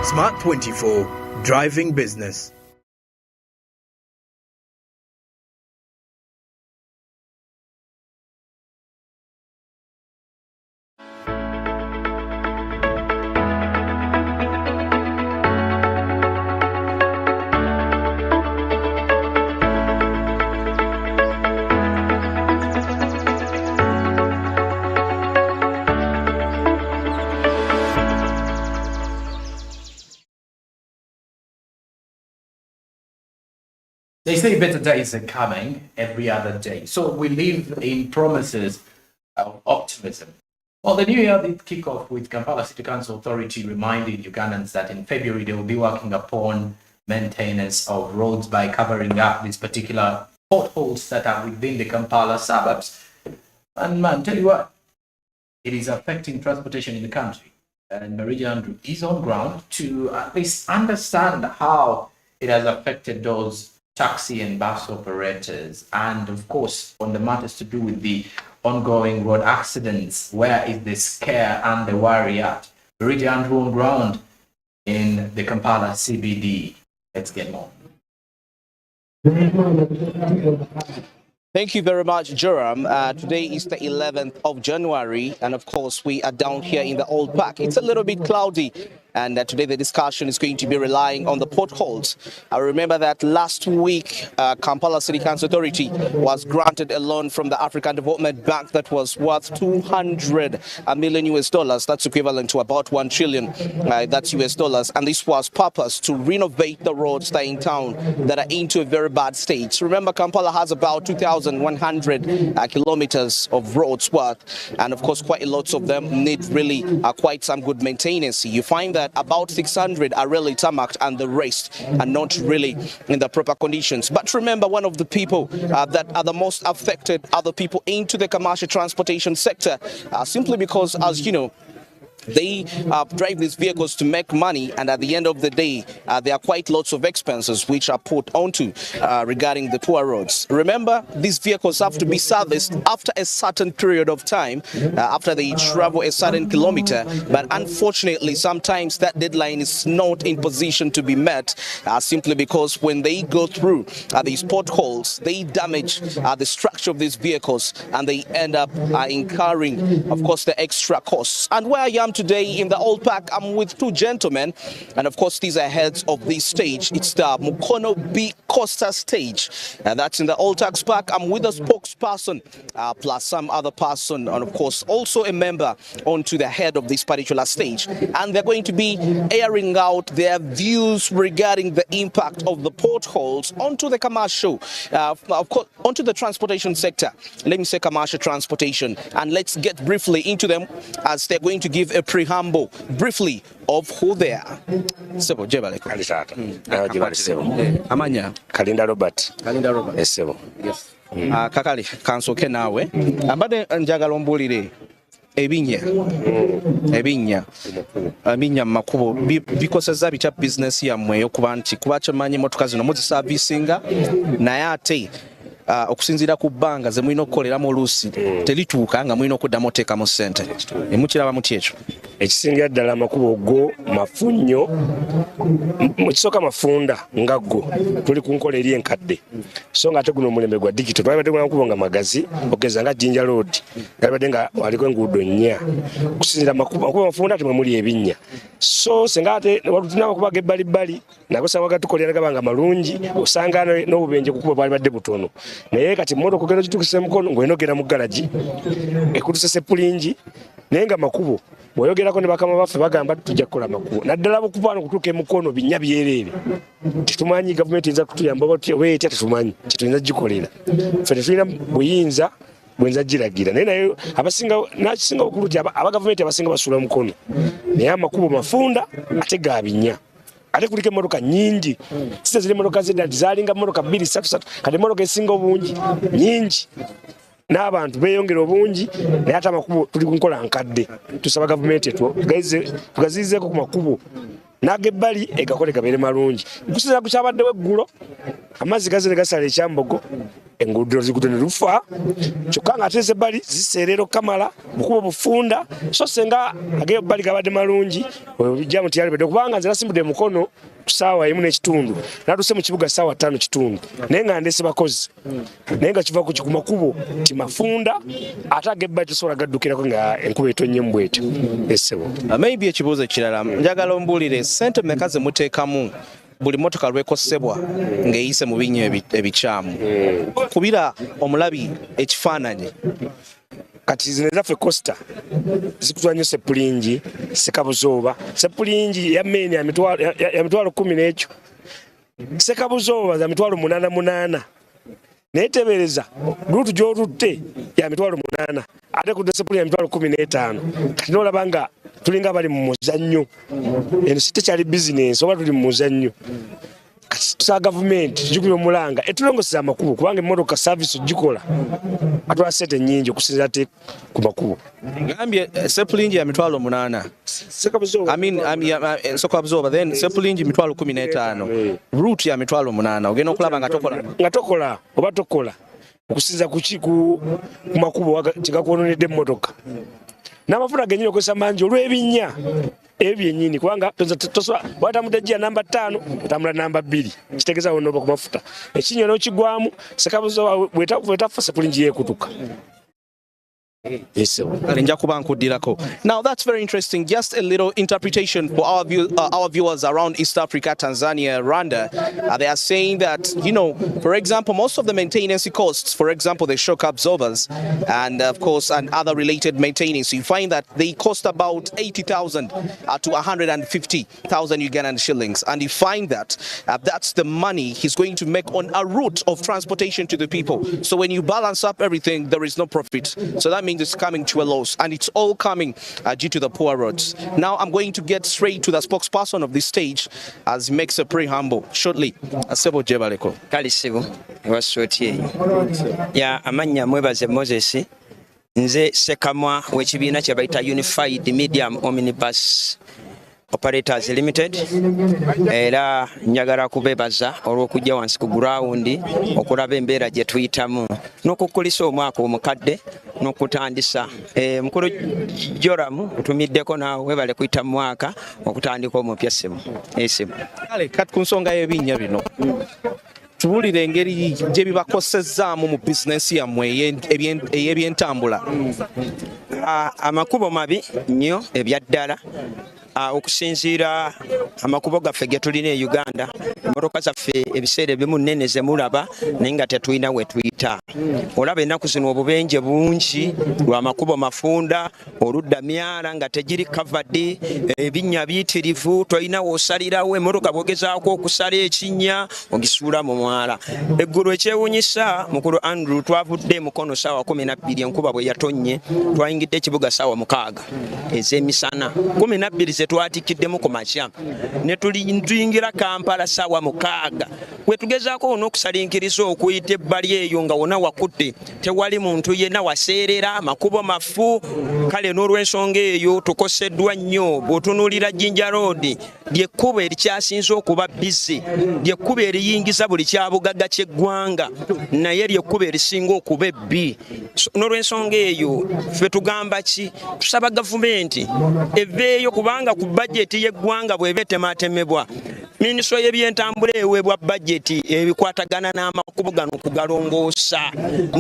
Smart24, driving business. They say better days are coming every other day. So we live in promises of optimism. Well, the new year did kick off with Kampala City Council Authority reminding Ugandans that in February they will be working upon maintenance of roads by covering up these particular potholes that are within the Kampala suburbs. And man, tell you what, it is affecting transportation in the country. And Marija Andrew is on ground to at least understand how it has affected those taxi and bus operators, and of course on the matters to do with the ongoing road accidents. Where is the scare and the worry at? Marija Andrew on ground in the Kampala CBD. Let's get more. Thank you very much, Joram. Today is the 11th of January, and of course we are down here in the Old Park. It's a little bit cloudy, and today the discussion is going to be relying on the potholes. I remember that last week, Kampala City Council Authority was granted a loan from the African Development Bank that was worth $200 million US dollars. That's equivalent to about 1 trillion. That's US dollars, and this was purpose to renovate the roads that are in town that are into a very bad state. Remember, Kampala has about 2,100 kilometers of roads worth, and of course quite a lot of them need really quite some good maintenance. You find that about 600 are really tarmacked and the rest are not really in the proper conditions. But remember, one of the people that are the most affected are the people into the commercial transportation sector, simply because, as you know, they drive these vehicles to make money, and at the end of the day, there are quite lots of expenses which are put onto regarding the poor roads. Remember, these vehicles have to be serviced after a certain period of time, after they travel a certain kilometer, but unfortunately, sometimes that deadline is not in position to be met, simply because when they go through these potholes, they damage the structure of these vehicles, and they end up incurring, of course, the extra costs. And where I am today in the Old Park, I'm with two gentlemen, and of course these are heads of this stage. It's the Mukono B Costa stage, and that's in the Old Park. I'm with a spokesperson plus some other person, and of course also a member onto the head of this particular stage, and they're going to be airing out their views regarding the impact of the potholes onto the commercial, of course onto the transportation sector. Let me say commercial transportation, and let's get briefly into them as they're going to give a preamble briefly of who they are. Sebo jebale ko. Jebale sebo. Amanya. Kalinda Robert. Kalinda Robert. Sebo. Yes. Kakali kansoke nawe. Abade njagala ombulire ebinya makubo bikoseza bicha business yammwe yokuba nti kuba kyamanyi motoka zino muzi servicinga naye ate okusinzira ku bbanga ze mulina okukoleramu oluusi terituuka nga mulina okuddamu oteekamu ssente. Emukiraba muti ekyo? Ekisingira ddala amakubo go mafunnyo, mukisooka mafunda nga go tuli ku nkola eri enkadde, so nga ate guno omulembe gwa digital twalibadde gwa makubo nga magazi ogeza nga Jinja Road galibadde nga waliko enguudo nnya. Okusinzira makubo mafunda temwe muli ebinnya, so senga ate watulina amakubo ag'ebbalibbali nago sanga gatukolera gabanga malungi, osanga n'obubenje ku kubo bwalibadde butono. Naye kati mmotoka ogenda gitukise mukono ng'enogera mu galaji ekutusese pulingi, naye nga makubo bw'oyogerako ne bakama baffe bagamba tujja kukola makubo naddala bukuba wano kutuuka emukono binnya byereere. Tetumanyi gavumenti eyinza kutuyamba oba etya, tetumanyi kyetuyinza gikolera ffe, tetulina buyinza bwenza giragira. Naye nakisinga obukulu ti aba gavumenti abasinga basula mukono, naye amakubo mafunda ate ga binnya. Ate kuliko emmotoka nyingi, sise ziri emmotoka zedda zalinga emmotoka 2-3 kati emmotoka esinga obungi nyingi, n'abantu beeyongera obungi, naye ate amakubo tuli ku nkola nkadde. Tusaba gavumenti tugaziyizeeko ku makubo n'ag'ebbali egakole gabeere malungi. Okusinziira ku kyabaddewo eggulo, amazzi gazze ne gasala ekyambogo enguudo zikutene lufa kyokka nga ate ezebbali ziseerero kamala bukubo bufunda so senga ageyo bbali gabadde malungi ojjamu tiyalibadde kubanga nze nasimbudde mukono kusaawa emu n'ekitundu natuse mu kibuga saawa 5 kitundu naye nga ndeese bakozi naye nga kiva ku makubo ti mafunda ate agebbali tosobola gaddukirako nga enkuba etonye mu bwetyo essebo maybe ekibuuzo ekirala njagala ombuulire ssente mmeka ze muteekamu buli motoka lwekosebwa ng'eyise mu binnya ebikyamu kubira omulabi ekifaananyi kati zino ezaffe costa zikutwala nnyo sepulingi sekabuzooba sepulingi ya meni ya mitwalo 10 n'ekyo sekabuzooba za mitwalo 88 naye tebereza luutu gy'otutte ya mitwalo 8 ate kudde sepulingi ya mitwalo 15 kati n'olaba nga tulinga bali mu muzannyo eno si tekyali bizinensi oba tuli mu muzannyo kati tusaa gavumenti tugikubye omulanga etulongoseza amakubo kubanga emmotoka saavisi ogikola atwala sente nnyingi okusinziira te ku makubo ngambye sepulingi ya mitwalo 8 sekabuzooba then sepulingi mitwalo 15 route ya mitwalo 8 ogenda okulaba nga tokola oba tokola okusinza ku makubo kyegakwononedde emmotoka n'amafuta genyini okozesa mangi olw'ebinnya ebyo byennyini kubanga watambudde jjiya namba 5 otambula namba 2 kitegeeza wonooba ku mafuta ekinnya n'okigwamu sekabuzooba bwetafa sepulingi yeekutuka. Now that's very interesting. Just a little interpretation for our viewers around East Africa, Tanzania, Rwanda. They are saying that, you know, for example, most of the maintenance costs, for example, the shock absorbers and of course, and other related maintenance, you find that they cost about 80,000 to 150,000 Ugandan shillings. And you find that that's the money he's going to make on a route of transportation to the people. So when you balance up everything, there is no profit. So that means it's coming to a loss, and it's all coming due to the poor roads. Now I'm going to get straight to the spokesperson of this stage as he makes a preamble shortly. Asebo Jebaleko. Kalisibu wasoti ya amanya mwebaze Moses nze sekamwa w'ekibiina kye bayita Unified Medium Omnibus Operators Limited era njagala kubebaza olw'okujja wansi ku ground okulaba embeera gye tuyitamu n'okukulisa omwaka omukadde n'okutandisa mukulu Joramu utumiddeko naawe webale kuyita mu mwaka okutandika omupya ssebo esibu kale kati ku nsonga y'ebinnya bino tubulire engeri gye bibakosezzaamu mu bizinensi yammwe ey'ebyentambula. Amakubo mabi nnyo ebyaddala okusinziira amakubo gaffe ge tulina e Uganda emmotoka zaffe ebiseera ebimu nnene ze mulaba naye nga tetulina we tuyita. Olaba ennaku zino obubenje bungi lwa makubo mafunda oludda myala nga tegiri kavadi ebinnya biyitirivu tolina w'osalirawo emmotoka bw'ogezaako okusala ekinnya ogisuula mu mwala. Eggulu ekyewunyisa mukulu Andrew twavudde mukono saawa 12 enkuba bwe yatonye twayingidde ekibuga saawa 6 ez'emisana 12 twatikiddemu ku makya ne tuyingira Kampala saawa 6 we tugezaako n'okusalinkiriza okuyita ebbali eyo nga wona wakutte tewali muntu yenna waseerera amakubo mafu. Kale n'olw'ensonga eyo tukoseddwa nnyo. Bw'otunuulira Jinja Road lyekkubo erikyasinze okuba bizi, lyekkubo eriyingiza buli kyabugagga ky'eggwanga, naye lyekkubo erisinga okuba ebbi. N'olw'ensonga eyo ffe tugamba ki? Tusaba gavumenti eveeyo kubanga ku bajeti y'eggwanga bw'eba etematemebwa minisitule y'ebyentambula eweebwa bajeti ebikwatagana n'amakubo gano okugalongoosa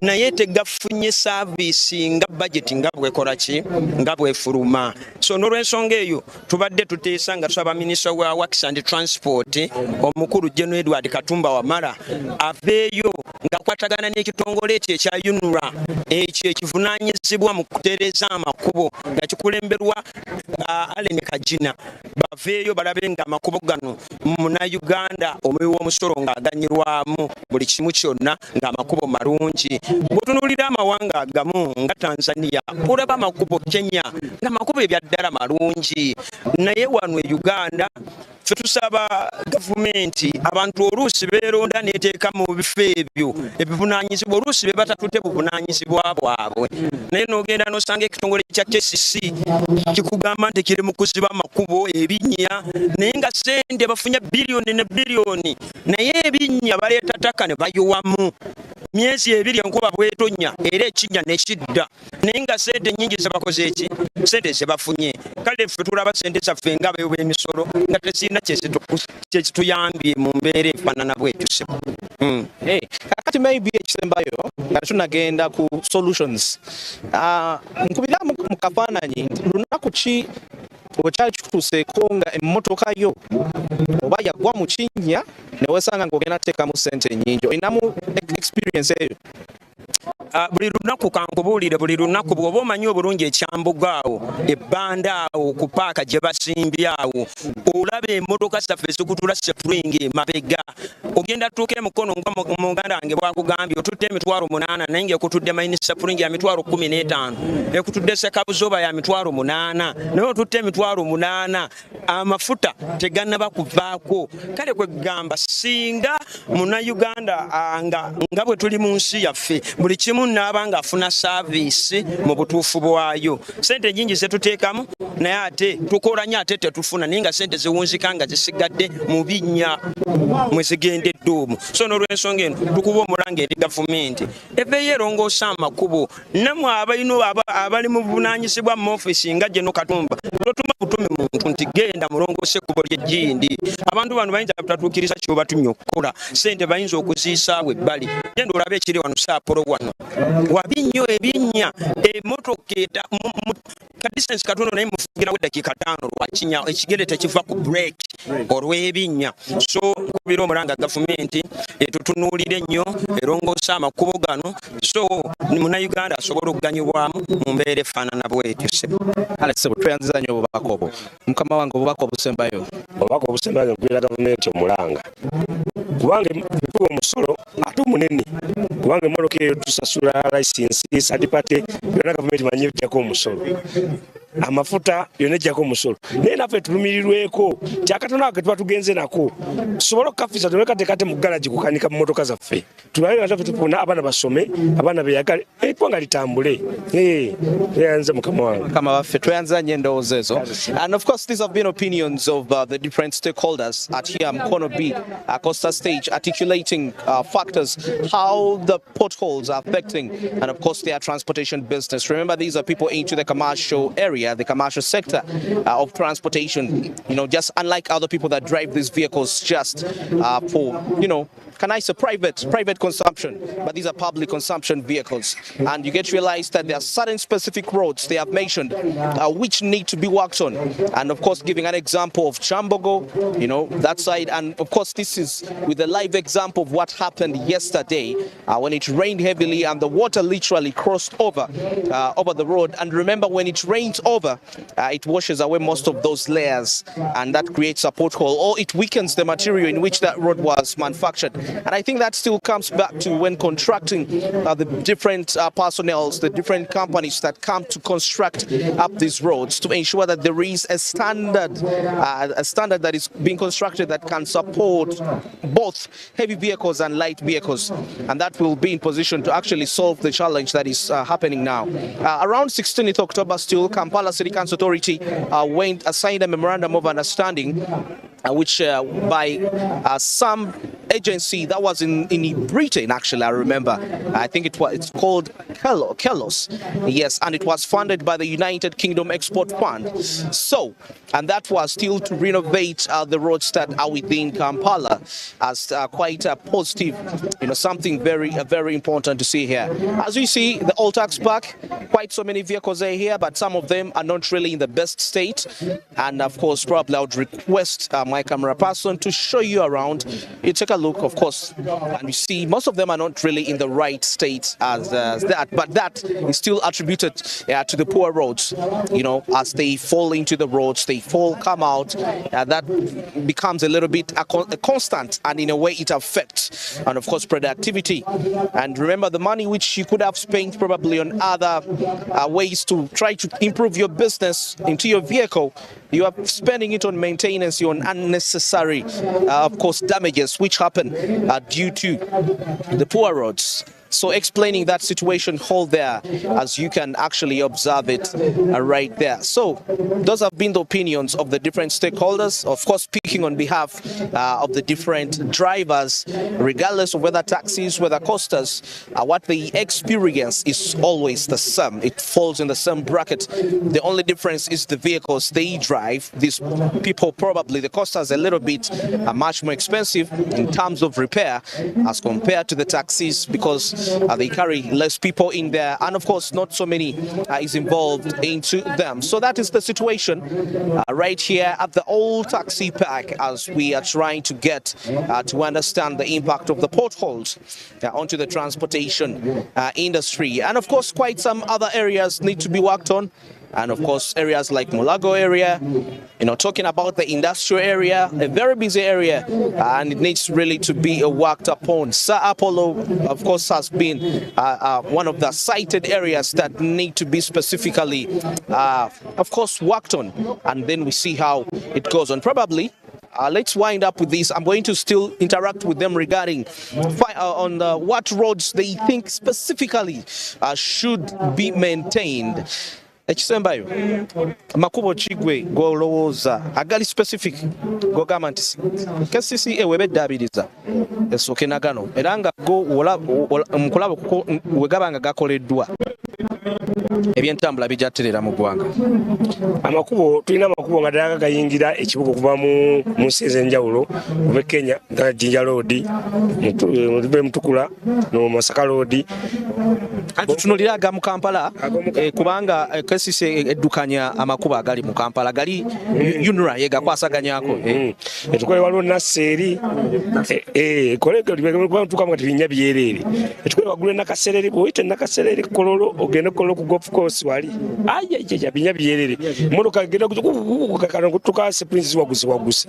naye tegafunye saaviisi nga bajeti nga bwekola ki nga bwefuluma. So n'olw'ensonga eyo tubadde tuteesa nga tusaba minisitule wa Works and Transport omukulu General Edward Katumba Wamala aveeyo nga kwatagana n'ekitongole ekyo ekya UNRA ekyo ekivunaanyizibwa mu kutereeza amakubo nga kikulemberwa Allen Kajina baveeyo balabe nga amakubo gano Munnayuganda omuwi w'omusolo ng'aganyirwamu buli kimu kyonna ng'amakubo malungi. Bw'otunuulira amawanga agamu nga Tanzania olaba amakubo Kenya ng'amakubo ebyaddala malungi, naye wano e Uganda ffe tusaba gavumenti abantu oluusi beeronda neeteeka mu bifo ebyo ebivunaanyizibwa oluusi be batatutte buvunaanyizibwa bwabwe, naye n'ogenda n'osanga ekitongole kya KCC kikugamba nti kiri mu kuziba amakubo ebinnya naye nga sente bafunye biliyoni ne biliyoni naye ebinnya baleeta ttaka ne bayowamu myezi ebiri enkuba bwetonya era ekinnya ne kidda naye nga sente nnyingi zebakoze eki sente zebafunye kale ffe tulaba sente zaffe nga b'emisolo nga tesirina kyekituyambye mu mbeera efaanana bwetuse. Kakati maybe ekisembayo nga tunagenda ku solutions nkubira mu kafaananyi lunaku ki okyali kituuseeko nga emmotoka yo oba yagwa mu kinnya ne wesanga ng'ogenda teekamu ssente nnyingi olinamu experience eyo? Buli lunaku kankubuulire buli lunaku bw'oba omanyi obulungi ekyambuga awo ebbanda awo ku paaka gye basimbye awo olaba emmotoka zaffe zikutula sepuringi emabega ogenda tuuka emukono nga muganda wange bwakugambye otudde emitwalo 8 naye ng'ekutudde mayini sepuringi ya mitwalo 15 ekutudde sekabuzoba ya mitwalo 8 naye otudde emitwalo 8 amafuta tegannaba kuvaako. Kale kwe kugamba singa munnayuganda nga bwe tuli mu nsi yaffe buli kimu n'abanga afuna saaviisi mu butuufu bwayo sente nyingi zetuteekamu naye ate tukola nnyo ate tetufuna naye nga sente ziwunzika nga zisigadde mu binnya mwe zigendedde omwo. So n'olw'ensonga eno tukuba omulanga eri gavumenti eveeyo erongoosa amakubo nammwe abali mu buvunaanyizibwa mu ofiisi nga General Katumba totuma butume muntu nti genda mulongoose ekkubo ly'ejjindi. Abantu bano bayinza butatuukiriza kyobatumye okukola sente bayinza okuziisaawo ebbali genda olabe ekiri wano saapolo wano wabi nnyo ebinnya emmotoka kadisensi katono naye mufugirawo eddakiika 5 lwakinya ekigere tekiva ku break olw'ebinnya. So nkubira omulanga gavumenti etutunuulire nnyo erongoosa amakubo gano so munnayuganda asobola okuganyibwamu mu mbeera efaanana bwetyo. Alexebo tweyanziza nnyo obubaka obwo mukama wange obubaka obusembayo nkubira gavumenti omulanga kubanga tuba omusolo ate omunene kubanga emmotoka eyo tusasula licensi sadipate byonna gavumenti manyi ejjako omusolo amafuta byonna ejjako omusolo naye naffe tulumirirweko kyakatono ake tuba tugenze nako tusobole okukafisa tulekatekate mu galaji kukanika mu mmotoka zaffe tulabe nga taffe tufuna abaana basome abaana beyagale eggwanga litambule tweyanze mukama wange mukama waffe tweyanza nnyo endowooza ezo. And of course these have been opinions of the different stakeholders at here Mkono B Costa Stage articulating factors how the potholes are affecting and of course their transportation business. Remember, these are people into the commercial area, the commercial sector of transportation, just unlike other people that drive these vehicles just for, can I say private consumption, but these are public consumption vehicles. And you get to realize that there are certain specific roads they have mentioned which need to be worked on. And of course, giving an example of Chambogo, that side. And of course, this is with a live example of what happened yesterday when it rained heavily and the water literally crossed over the road. And remember, when it rains over, it washes away most of those layers and that creates a pothole or it weakens the material in which that road was manufactured. And I think that still comes back to when contracting the different personnel, the different companies that come to construct up these roads to ensure that there is a standard that is being constructed that can support both heavy vehicles and light vehicles. And that will be in position to actually solve the challenge that is happening now. Around 16th October still, Kampala City Council Authority signed a memorandum of understanding which by some agency that was in Britain, actually, I remember. I think it's called Kelos. Yes, and it was funded by the United Kingdom Export Fund. So, and that was still to renovate the roads that are within Kampala as quite a positive, something very important to see here. As you see, the Old Tax Park, quite so many vehicles are here, but some of them are not really in the best state. And of course, probably I would request my camera person to show you around. You take a look, of course, and you see most of them are not really in the right state as that, but that is still attributed to the poor roads. As they fall into the roads, they come out, that becomes a little bit a constant, and in a way it affects, and of course, productivity. And remember, the money which you could have spent probably on other ways to try to improve your business into your vehicle, you are spending it on maintenance, on unnecessary, of course, damages which happen due to the poor roads. So explaining that situation whole there, as you can actually observe it right there. So those have been the opinions of the different stakeholders, of course speaking on behalf of the different drivers, regardless of whether taxis, whether coasters, what they experience is always the same. It falls in the same bracket. The only difference is the vehicles they drive. These people, probably the coasters a little bit much more expensive in terms of repair as compared to the taxis, because they carry less people in there, and of course not so many is involved into them. So that is the situation right here at the old taxi park, as we are trying to get to understand the impact of the potholes onto the transportation industry. And of course quite some other areas need to be worked on. And of course, areas like Mulago area, talking about the industrial area, a very busy area, and it needs really to be worked upon. Sir Apollo, of course, has been one of the cited areas that need to be specifically, of course, worked on. And then we see how it goes on. Probably, let's wind up with this. I'm going to still interact with them regarding on what roads they think specifically should be maintained. Ekisembayo makubo chigwe golowooza agali specific gogamba nti KCCA webeddaabiriza esooke na gano era nga go mukulaba kuko wegabanga gakoleddwa ebyentambula bijatterera mu ggwanga. Amakubo tulina amakubo nga ddala gayingira ekibuga okuva mu nsi ez'enjawulo okuva Kenya nga Jinja Road, Mutukula no Masaka Road. Tutunulira aga mu Kampala kubanga KCCA eddukanya amakubo agali mu Kampala gali UNRA yegakwasaganyako. Etukole waliwo Nasseeri kolege tukamu kati binnya byerere etukole wagule Nakaserere bwite Nakaserere Kololo ogenda Kololo ku golf course wali aye binya byerere motoka genda kukakana kutukase Prince waguse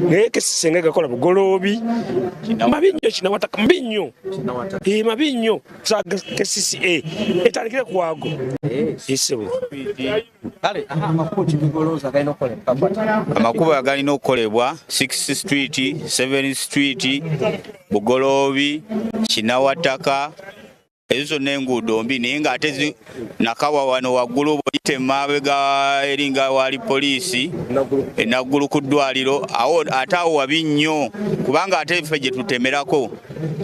naye KCCA nga gakola bugolobi mabinyo kinawataka mbinyo mabinyo KCCA etalikire kwago isebo kale amakubo agalina okukolebwa 6 Street, 7 Street, Bugolobi, Kinawataka, ezo n'enguudo mbi naye ng'ate nakawa wano waggulu boyite mabega eringa wali poliisi enaggulu ku ddwaliro awo ate awo wabi nnyo kubanga ate ffe gye tutemerako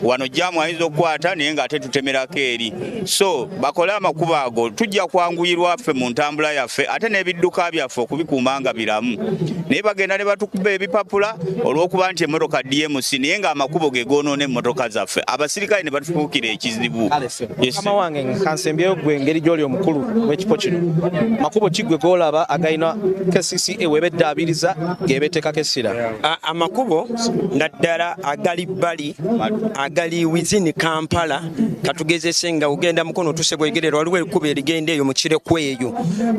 wano jjamu ayinza okukwata naye ng'ate tutemerako eri. So bakole amakubo ago tujja kwanguyirwa ffe mu ntambula yaffe ate n'ebidduka byaffe okubikuuma nga biramu, naye bagenda ne batukuba ebipapula olw'okuba nti emmotoka DMC naye ng'amakubo ge goonoona emmotoka zaffe, abasirikale ne batufuukira ekizibu. Kama wange nkansembyeyo gwe engeri gy'oli omukulu w'ekifo kino makubo kigwe golaba agayina KCCA webeddaabiriza gebetekako essira. Amakubo naddala agali bbali agali within Kampala katugezese nga ugenda mukono tuse bwegerera waliwo ekkubo erigenda eyo mu Kireku eyo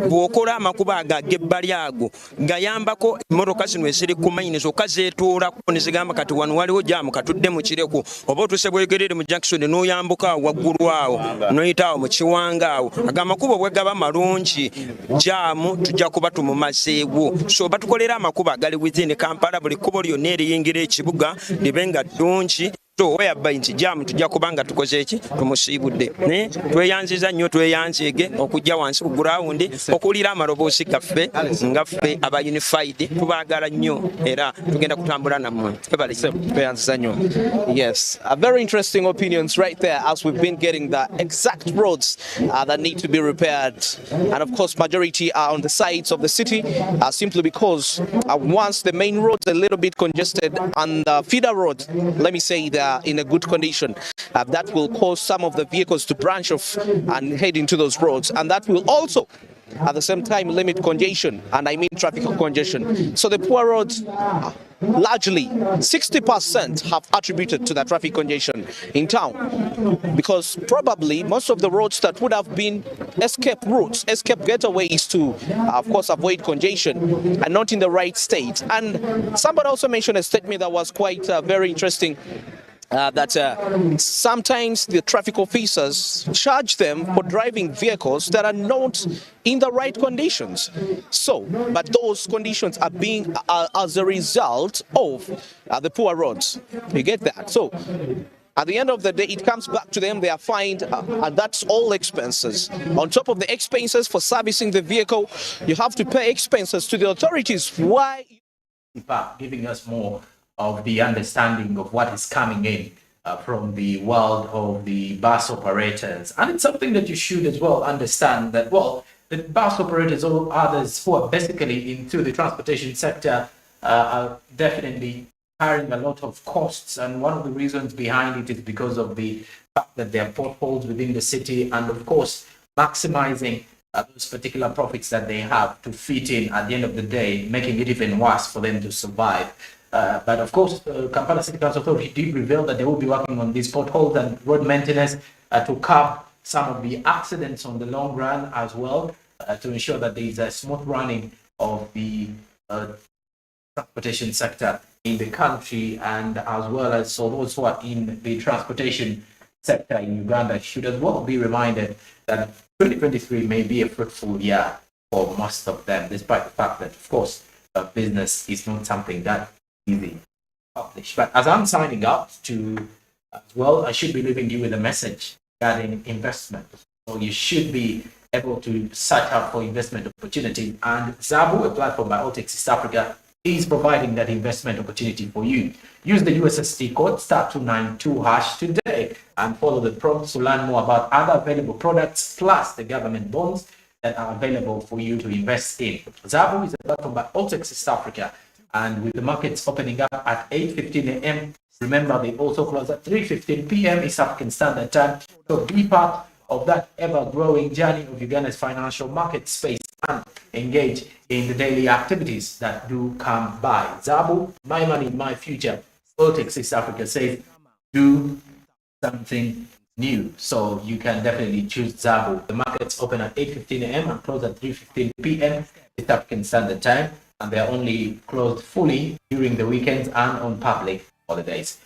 bw'okola amakubo ag'ebbali ago gayambako emmotoka zino eziri ku mayini zokka zeetoolako ne zigamba kati wano waliwo jaamu katudde mu Kireku oba otuse bwegerere mu Jackson n'oyambuka waggulu awo noyitawo mu Kiwanga awo agamakubo bwe gaba malungi jaamu tujja kuba tumumazeewo. So batukolera amakubo agali within Kampala buli kkubo lyonna eriyingira ekibuga libenga ddungi. So whereby nti jaamu tujja kubanga tukoze eki tumusiibudde ne tweyanziza nnyo tweyanzeege okujja wansi ku ground okulira amaloboozi gaffe nga ffe aba unified tubaagala nnyo era tugenda kutambula nammwe. Tweyanziza nnyo. Yes, very interesting opinions right there as we've been getting the exact roads that need to be repaired, and of course majority are on the sides of the city simply because once the main roads are a little bit congested and the feeder road, let me say that in a good condition, that will cause some of the vehicles to branch off and head into those roads, and that will also at the same time limit congestion, and I mean traffic congestion. So the poor roads largely 60% have attributed to the traffic congestion in town, because probably most of the roads that would have been escape routes, escape getaways to of course avoid congestion, are not in the right state. And somebody also mentioned a statement that was quite very interesting, that sometimes the traffic officers charge them for driving vehicles that are not in the right conditions. So, but those conditions are being as a result of the poor roads. You get that? So, At the end of the day, it comes back to them. They are fined, and that's all expenses. On top of the expenses for servicing the vehicle, you have to pay expenses to the authorities. Why? In fact, giving us more of the understanding of what is coming in from the world of the bus operators. And it's something that you should as well understand that, well, the bus operators or others who are basically into the transportation sector are definitely carrying a lot of costs. And one of the reasons behind it is because of the fact that there are potholes within the city and, of course, maximizing those particular profits that they have to fit in at the end of the day, making it even worse for them to survive. But of course, Kampala City Council Authority did reveal that they will be working on these potholes and road maintenance to curb some of the accidents on the long run as well, to ensure that there is a smooth running of the transportation sector in the country, and as well as so those who are in the transportation sector in Uganda should as well be reminded that 2023 may be a fruitful year for most of them, despite the fact that, of course, business is not something that easy to publish. But as I'm signing out to, as well, I should be leaving you with a message regarding investment. So you should be able to search out for investment opportunities, and Zabu, a platform by Altex East Africa, is providing that investment opportunity for you. Use the USSD code *292# today and follow the prompts to learn more about other available products plus the government bonds that are available for you to invest in. Zabu is a platform by Altex East Africa, and with the markets opening up at 8:15 a.m., remember they also close at 3:15 p.m. East African Standard Time. So be part of that ever-growing journey of Uganda's financial market space and engage in the daily activities that do come by. Zabu, my money, my future. Altex East Africa says, do something new. So you can definitely choose Zabu. The markets open at 8:15 a.m. and close at 3:15 p.m. East African Standard Time, and they're only closed fully during the weekends and on public holidays.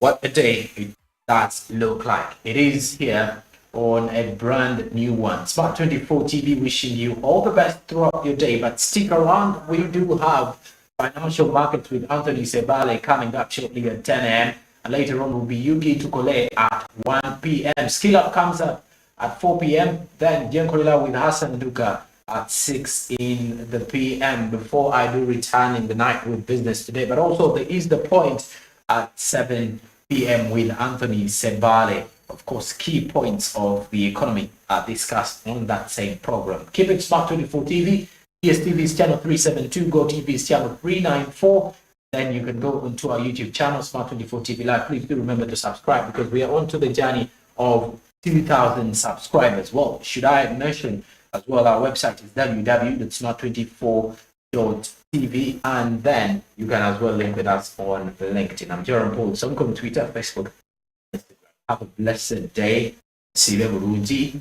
What a day it does look like. It is here on a brand new one. Smart24 TV wishing you all the best throughout your day, but stick around. We do have Financial Markets with Anthony Sebale coming up shortly at 10 a.m. And later on will be Yuki Tukole at 1 p.m. Skill Up comes up at 4 p.m. Then Jenkolila with Hassan Duka at 6 in the p.m. before I do return in the night with business today. But also there is the point at 7 p.m. with Anthony Sebale. Of course, key points of the economy are discussed on that same program. Keep it Smart24 TV. DSTV is channel 372. GOTV is channel 394. Then you can go onto our YouTube channel, Smart24 TV Live. Please do remember to subscribe because we are on to the journey of 2,000 subscribers. Well, should I mention as well, our website is www.smart24.tv, and then you can as well link with us on LinkedIn. I'm Jerome Paul. So I'm on Twitter, Facebook, Instagram. Have a blessed day. See you, Burundi.